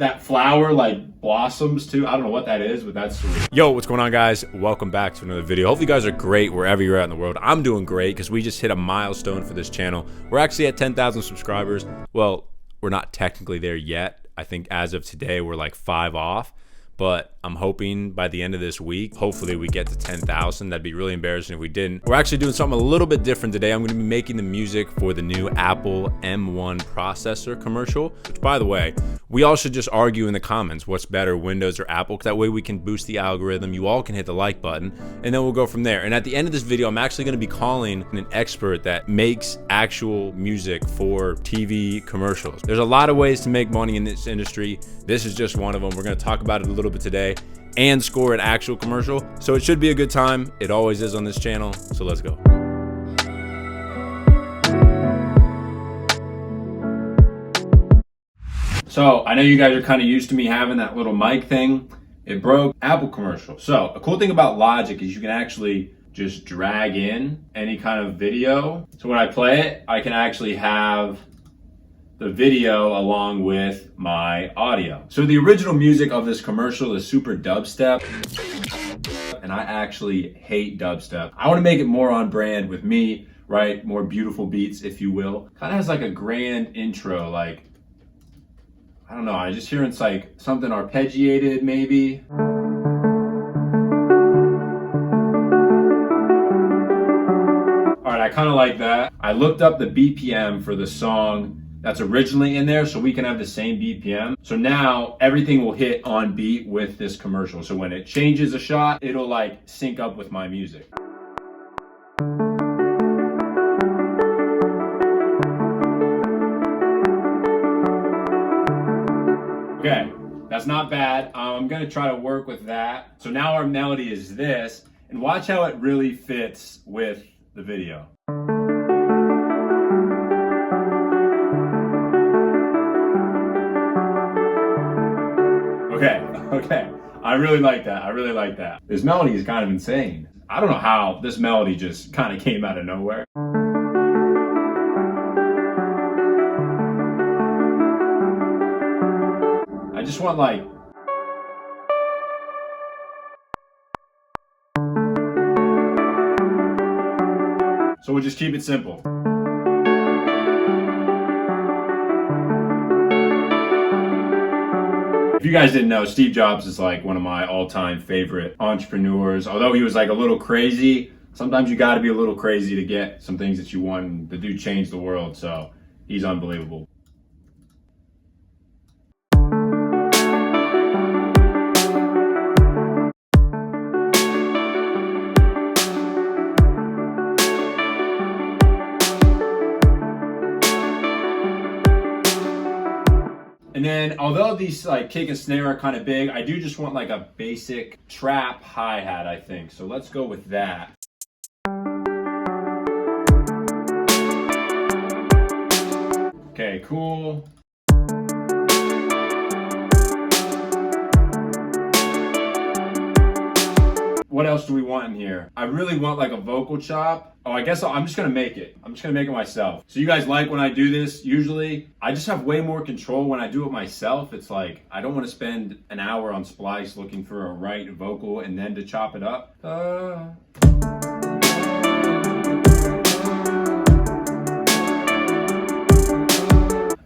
that flower like blossoms too. I don't know what that is, but that's sweet. Yo, what's going on, guys? Welcome back to another video. Hopefully you guys are great wherever you're at in the world. I'm doing great because we just hit a milestone for this channel. We're actually at 10,000 subscribers. Well, we're not technically there yet. I think as of today, we're like 5 off. But I'm hoping by the end of this week, hopefully we get to 10,000. That'd be really embarrassing if we didn't. We're actually doing something a little bit different today. I'm gonna be making the music for the new Apple M1 processor commercial, which, by the way, we all should just argue in the comments what's better, Windows or Apple. That way we can boost the algorithm. You all can hit the like button, and then we'll go from there. And at the end of this video, I'm actually gonna be calling an expert that makes actual music for TV commercials. There's a lot of ways to make money in this industry. This is just one of them. We're gonna talk about it a little bit today and score an actual commercial. So it should be a good time. It always is on this channel. So let's go. So I know you guys are kind of used to me having that little mic thing. It broke. Apple commercial. So a cool thing about Logic is you can actually just drag in any kind of video. So when I play it, I can actually have the video along with my audio. So the original music of this commercial is super dubstep, and I actually hate dubstep. I want to make it more on brand with me, right? More beautiful beats, if you will. Kind of has like a grand intro, like, I don't know, I just hear it's like something arpeggiated maybe. All right, I kind of like that. I looked up the BPM for the song that's originally in there so we can have the same BPM. So now everything will hit on beat with this commercial. So when it changes a shot, it'll like sync up with my music. Okay, that's not bad. I'm gonna try to work with that. So now our melody is this, and watch how it really fits with the video. Okay, I really like that. I really like that. This melody is kind of insane. I don't know how this melody just kind of came out of nowhere. I just want like, so we'll just keep it simple. If you guys didn't know, Steve Jobs is like one of my all-time favorite entrepreneurs. Although he was like a little crazy, sometimes you got to be a little crazy to get some things that you want. The dude changed the world, so he's unbelievable. And then, although these like kick and snare are kind of big, I do just want like a basic trap hi-hat, I think. So let's go with that. Okay, cool. What else do we want in here? I really want like a vocal chop. Oh, I guess I'm just gonna make it. I'm just gonna make it myself. So you guys like when I do this, usually, I just have way more control when I do it myself. It's like, I don't wanna spend an hour on Splice looking for a right vocal and then to chop it up. All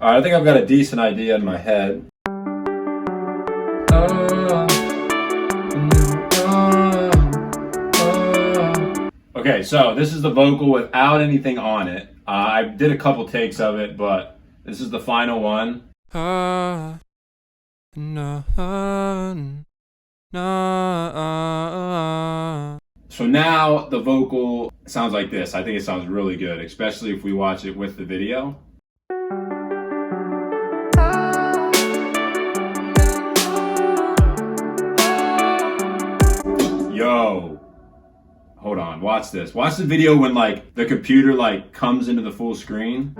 right, I think I've got a decent idea in my head. Okay, so this is the vocal without anything on it. I did a couple takes of it, but this is the final one. So now the vocal sounds like this. I think it sounds really good, especially if we watch it with the video. Yo. Hold on, watch this. Watch the video when like the computer like comes into the full screen.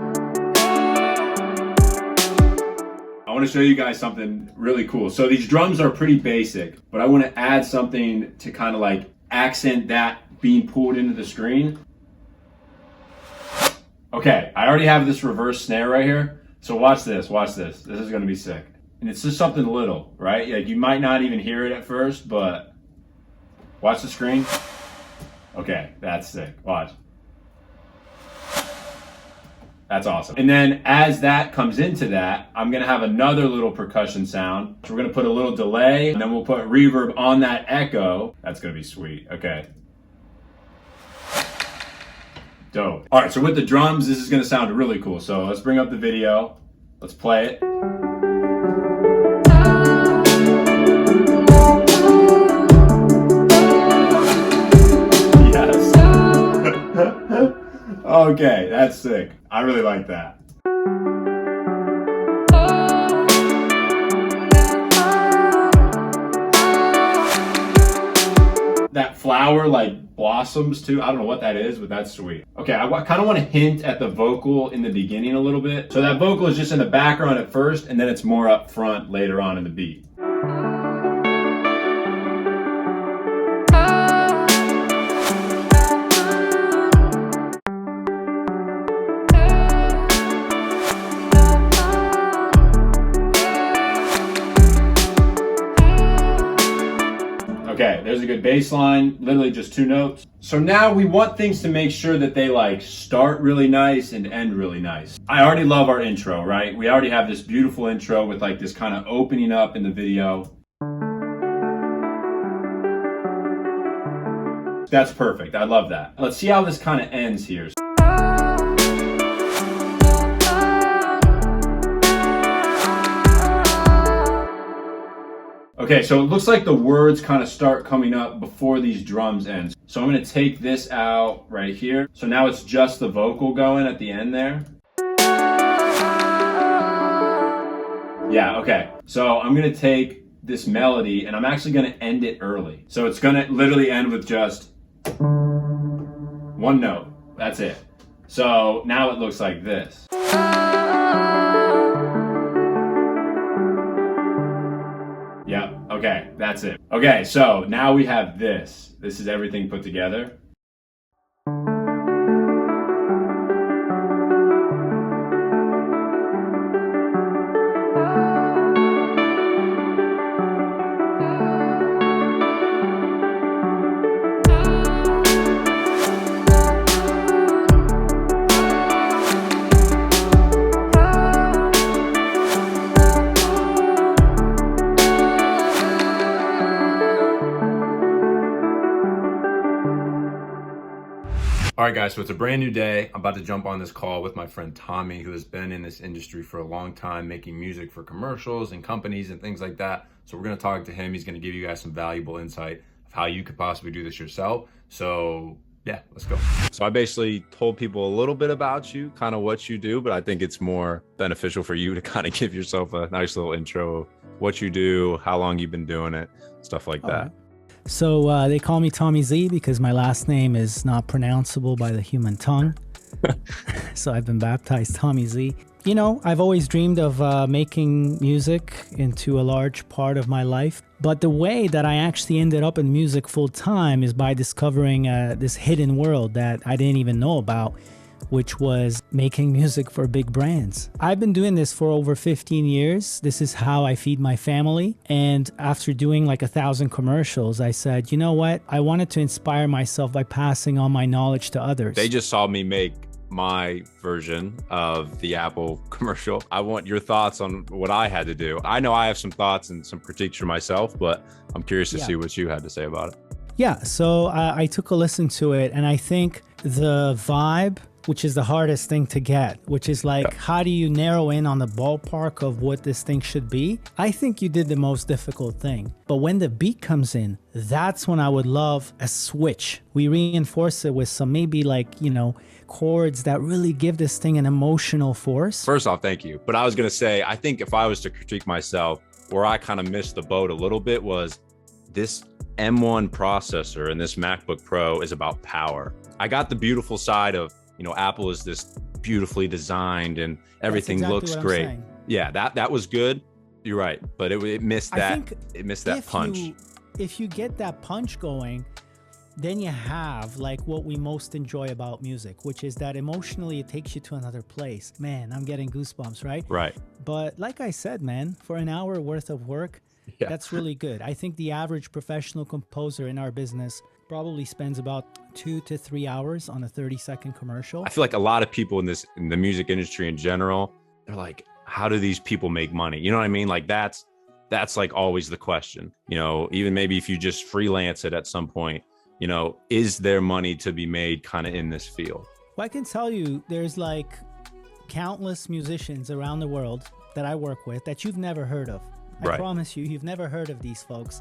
I want to show you guys something really cool. So these drums are pretty basic, but I want to add something to kind of like accent that being pulled into the screen. Okay, I already have this reverse snare right here. So watch this, watch this. This is gonna be sick. And it's just something little, right? Like you might not even hear it at first, but watch the screen. Okay, that's sick. Watch. That's awesome. And then as that comes into that, I'm gonna have another little percussion sound. So we're gonna put a little delay, and then we'll put reverb on that echo. That's gonna be sweet. Okay. Dope. All right, so with the drums, this is gonna sound really cool. So let's bring up the video. Let's play it. Yes. Okay, that's sick. I really like that. That flower like blossoms too. I don't know what that is, but that's sweet. Okay, I kind of want to hint at the vocal in the beginning a little bit. So that vocal is just in the background at first, and then it's more up front later on in the beat. Okay, there's a good bass line, literally just 2 notes. So now we want things to make sure that they like start really nice and end really nice. I already love our intro, right? We already have this beautiful intro with like this kind of opening up in the video. That's perfect, I love that. Let's see how this kind of ends here. Okay, so it looks like the words kind of start coming up before these drums end. So I'm gonna take this out right here. So now it's just the vocal going at the end there. Yeah, okay. So I'm gonna take this melody and I'm actually gonna end it early. So it's gonna literally end with just 1 note. That's it. So now it looks like this. Yep, okay, that's it. Okay, so now we have this. This is everything put together. All right, guys, so it's a brand new day. I'm about to jump on this call with my friend Tommy, who has been in this industry for a long time, making music for commercials and companies and things like that. So we're gonna talk to him. He's gonna give you guys some valuable insight of how you could possibly do this yourself. So yeah, let's go. So I basically told people a little bit about you, kind of what you do, but I think it's more beneficial for you to kind of give yourself a nice little intro of what you do, how long you've been doing it, stuff like that. So they call me Tommy Z because my last name is not pronounceable by the human tongue. So I've been baptized Tommy Z. You know, I've always dreamed of making music into a large part of my life. But the way that I actually ended up in music full time is by discovering this hidden world that I didn't even know about, which was making music for big brands. I've been doing this for over 15 years. This is how I feed my family. And after doing like 1,000 commercials, I said, you know what? I wanted to inspire myself by passing on my knowledge to others. They just saw me make my version of the Apple commercial. I want your thoughts on what I had to do. I know I have some thoughts and some critiques for myself, but I'm curious to see what you had to say about it. Yeah, so I took a listen to it, and I think the vibe, which is the hardest thing to get, which is like, how do you narrow in on the ballpark of what this thing should be? I think you did the most difficult thing. But when the beat comes in, that's when I would love a switch. We reinforce it with some maybe like, you know, chords that really give this thing an emotional force. First off, thank you. But I was going to say, I think if I was to critique myself, where I kind of missed the boat a little bit was this M1 processor and this MacBook Pro is about power. I got the beautiful side of, you know, Apple is this beautifully designed and everything looks great. Yeah, that was good. You're right, but it missed that. It missed that punch. If you get that punch going, then you have like what we most enjoy about music, which is that emotionally it takes you to another place. Man, I'm getting goosebumps, right? Right. But like I said, man, for an hour worth of work, Yeah. that's really good. I think the average professional composer in our business probably spends about 2 to 3 hours on a 30-second commercial. I feel like a lot of people in the music industry in general, they're like, how do these people make money? You know what I mean? Like that's like always the question, you know, even maybe if you just freelance it at some point, you know, is there money to be made kind of in this field? Well, I can tell you there's like countless musicians around the world that I work with that you've never heard of. I Right. promise you've never heard of these folks.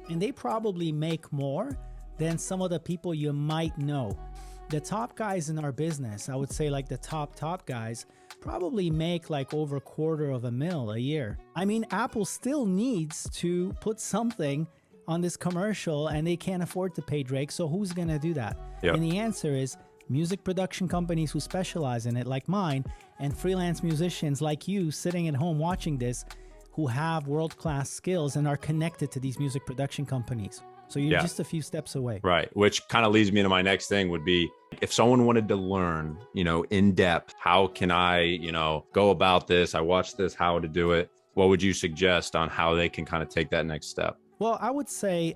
And they probably make more than some of the people you might know. The top guys in our business, I would say like the top guys, probably make like over $250,000 a year. I mean, Apple still needs to put something on this commercial and they can't afford to pay Drake. So who's going to do that? Yep. And the answer is music production companies who specialize in it, like mine, and freelance musicians like you sitting at home watching this, who have world-class skills and are connected to these music production companies. So you're Yeah. just a few steps away. Right. Which kind of leads me to my next thing would be, if someone wanted to learn, you know, in depth, how can I, you know, go about this? I watched this, how to do it. What would you suggest on how they can kind of take that next step? Well, I would say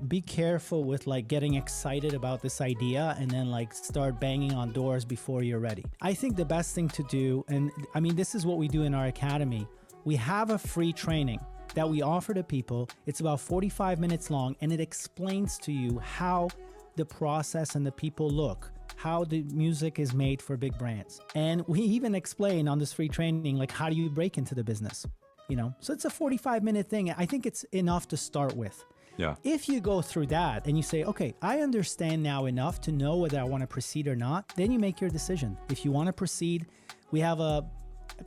be careful with like getting excited about this idea and then like start banging on doors before you're ready. I think the best thing to do, and I mean, this is what we do in our academy. We have a free training that we offer to people. It's about 45 minutes long, and it explains to you how the process and the people look, how the music is made for big brands. And we even explain on this free training, like, how do you break into the business? You know, so it's a 45-minute thing. I think it's enough to start with. Yeah. If you go through that and you say, okay, I understand now enough to know whether I want to proceed or not, then you make your decision. If you want to proceed, we have a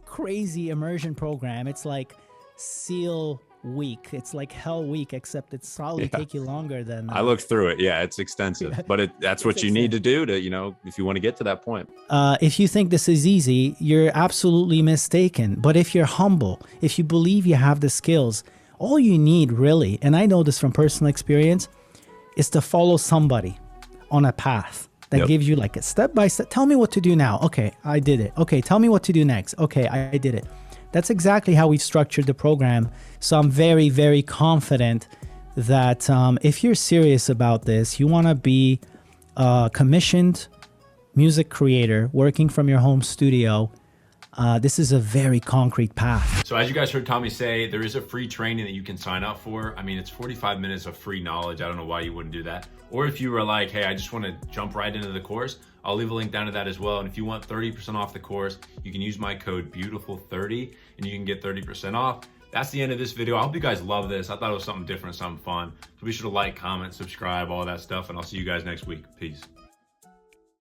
crazy immersion program. It's like SEAL week. It's like Hell week, except it's probably take you longer than I looked through it. Yeah, it's extensive, but that's what you need to do to, you know, if you want to get to that point. If you think this is easy, you're absolutely mistaken. But if you're humble, if you believe you have the skills, all you need really, and I know this from personal experience, is to follow somebody on a path that gives you like a step by step. Tell me what to do now. Okay, I did it. Okay, tell me what to do next. Okay, I did it. That's exactly how we've structured the program. So I'm very, very confident that if you're serious about this, you want to be a commissioned music creator working from your home studio, this is a very concrete path. So as you guys heard Tommy say, there is a free training that you can sign up for. I mean, it's 45 minutes of free knowledge. I don't know why you wouldn't do that. Or if you were like, hey, I just want to jump right into the course, I'll leave a link down to that as well. And if you want 30% off the course, you can use my code BEAUTIFUL30 and you can get 30% off. That's the end of this video. I hope you guys love this. I thought it was something different, something fun. So be sure to like, comment, subscribe, all that stuff, and I'll see you guys next week. Peace.